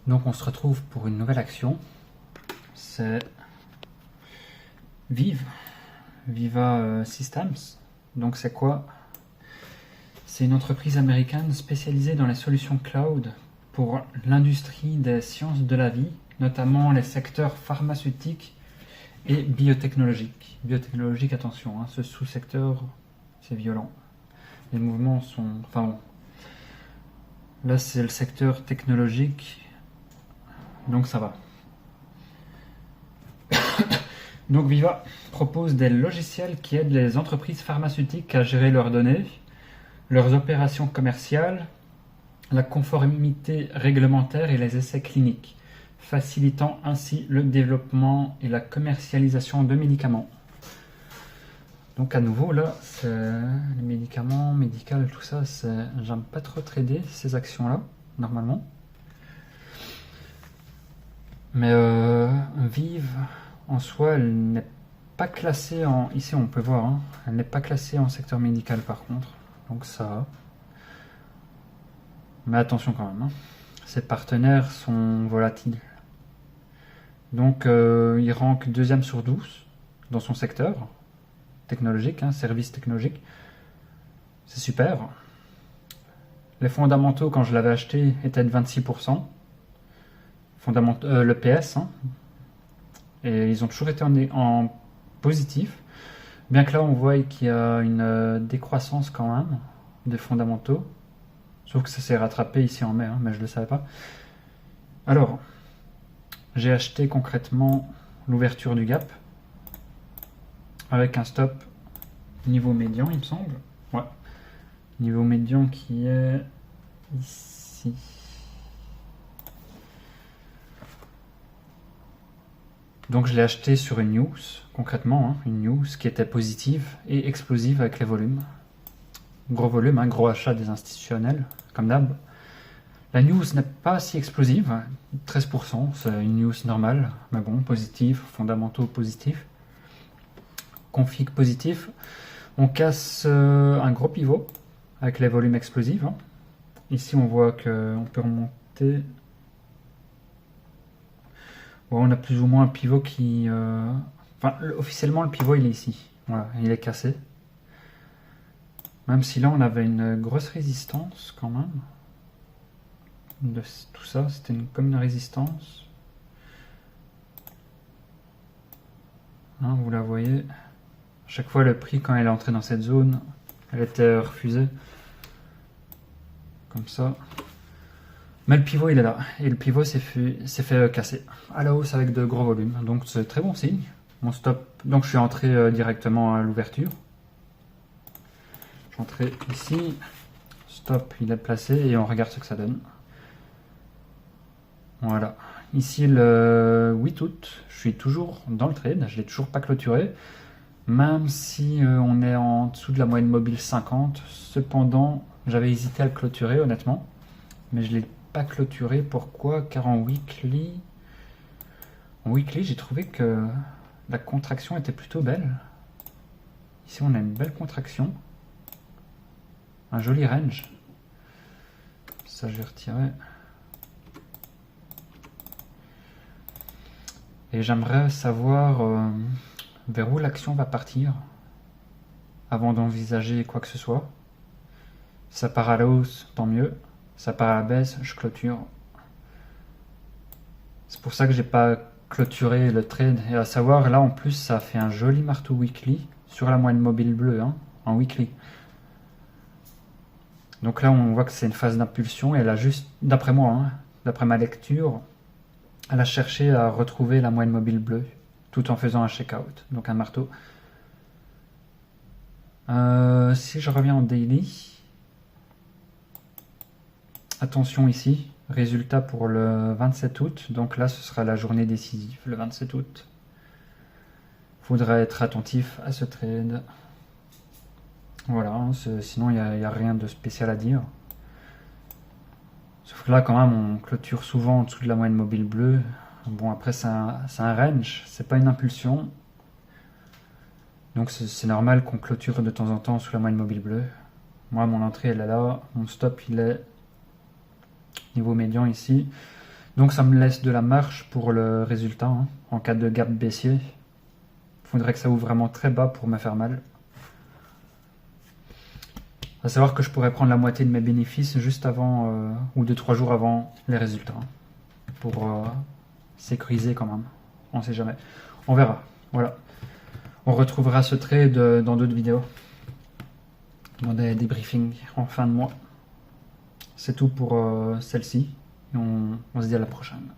Donc on se retrouve pour une nouvelle action. C'est Viva Systems. Donc c'est quoi? C'est une entreprise américaine spécialisée dans les solutions cloud pour l'industrie des sciences de la vie, notamment les secteurs pharmaceutiques et biotechnologiques. Biotechnologique, attention, ce sous-secteur, c'est violent. Les mouvements sont... Enfin bon. Là, c'est le secteur technologique, donc ça va. Donc Viva propose des logiciels qui aident les entreprises pharmaceutiques à gérer leurs données, leurs opérations commerciales, la conformité réglementaire et les essais cliniques, facilitant ainsi le développement et la commercialisation de médicaments. Donc à nouveau là, c'est les médicaments, médical, tout ça, j'aime pas trop trader ces actions-là, normalement. Mais Vive, en soi, elle n'est pas classée en... Ici on peut voir, elle n'est pas classée en secteur médical par contre, donc ça... Mais attention quand même, ses partenaires sont volatiles. Donc il rank 2e sur 12 dans son secteur technologique, service technologique. C'est super. Les fondamentaux, quand je l'avais acheté, étaient de 26%. Le PS. Et ils ont toujours été en positif. Bien que là, on voit qu'il y a une décroissance quand même des fondamentaux. Sauf que ça s'est rattrapé ici en mai, mais je ne le savais pas. Alors, j'ai acheté concrètement l'ouverture du gap avec un stop niveau médian, il me semble. Ouais. Niveau médian qui est ici. Donc je l'ai acheté sur une news, concrètement, une news qui était positive et explosive avec les volumes. Gros volume, gros achat des institutionnels, comme d'hab. La news n'est pas si explosive, 13%, c'est une news normale, mais bon, positive, fondamentaux positifs. Config positif. On casse un gros pivot avec les volumes explosifs. Ici, on voit qu'on peut remonter. Ouais, on a plus ou moins un pivot qui... officiellement, le pivot, il est ici. Voilà, il est cassé. Même si là, on avait une grosse résistance quand même. De tout ça, c'était comme une résistance. Vous la voyez. À chaque fois, le prix, quand elle est entrée dans cette zone, elle était refusée. Comme ça. Mais le pivot, il est là. Et le pivot s'est fait casser à la hausse avec de gros volumes. Donc, c'est très bon signe. Mon stop. Donc, je suis entré directement à l'ouverture. Je suis entré ici. Stop, il est placé. Et on regarde ce que ça donne. Voilà. Ici, le 8 août, je suis toujours dans le trade. Je ne l'ai toujours pas clôturé. Même si on est en dessous de la moyenne mobile 50, cependant, j'avais hésité à le clôturer, honnêtement. Mais je ne l'ai pas clôturé. Pourquoi? Car en weekly, j'ai trouvé que la contraction était plutôt belle. Ici, on a une belle contraction. Un joli range. Ça, je vais retirer. Et j'aimerais savoir... vers où l'action va partir avant d'envisager quoi que ce soit. Ça part à la hausse, tant mieux. Ça part à la baisse, je clôture. C'est pour ça que j'ai pas clôturé le trade. Et à savoir, là en plus, ça fait un joli marteau weekly sur la moyenne mobile bleue, en weekly. Donc là, on voit que c'est une phase d'impulsion et elle a juste, d'après moi, d'après ma lecture, elle a cherché à retrouver la moyenne mobile bleue tout en faisant un check-out, donc un marteau. Si je reviens en daily, attention ici, résultat pour le 27 août, donc là ce sera la journée décisive, le 27 août. Faudra être attentif à ce trade. Voilà, sinon il n'y a rien de spécial à dire. Sauf que là quand même on clôture souvent en dessous de la moyenne mobile bleue. Bon, après, c'est un range, c'est pas une impulsion. Donc, c'est normal qu'on clôture de temps en temps sous la moyenne mobile bleue. Moi, mon entrée, elle est là. Mon stop, il est niveau médian ici. Donc ça me laisse de la marge pour le résultat, hein, en cas de gap baissier. Il faudrait que ça ouvre vraiment très bas pour me faire mal. À savoir que je pourrais prendre la moitié de mes bénéfices juste avant, ou 2-3 jours avant les résultats, hein, pour sécuriser quand même. On sait jamais. On verra. Voilà. On retrouvera ce trade dans d'autres vidéos, dans des briefings en fin de mois. C'est tout pour celle-ci. On se dit à la prochaine.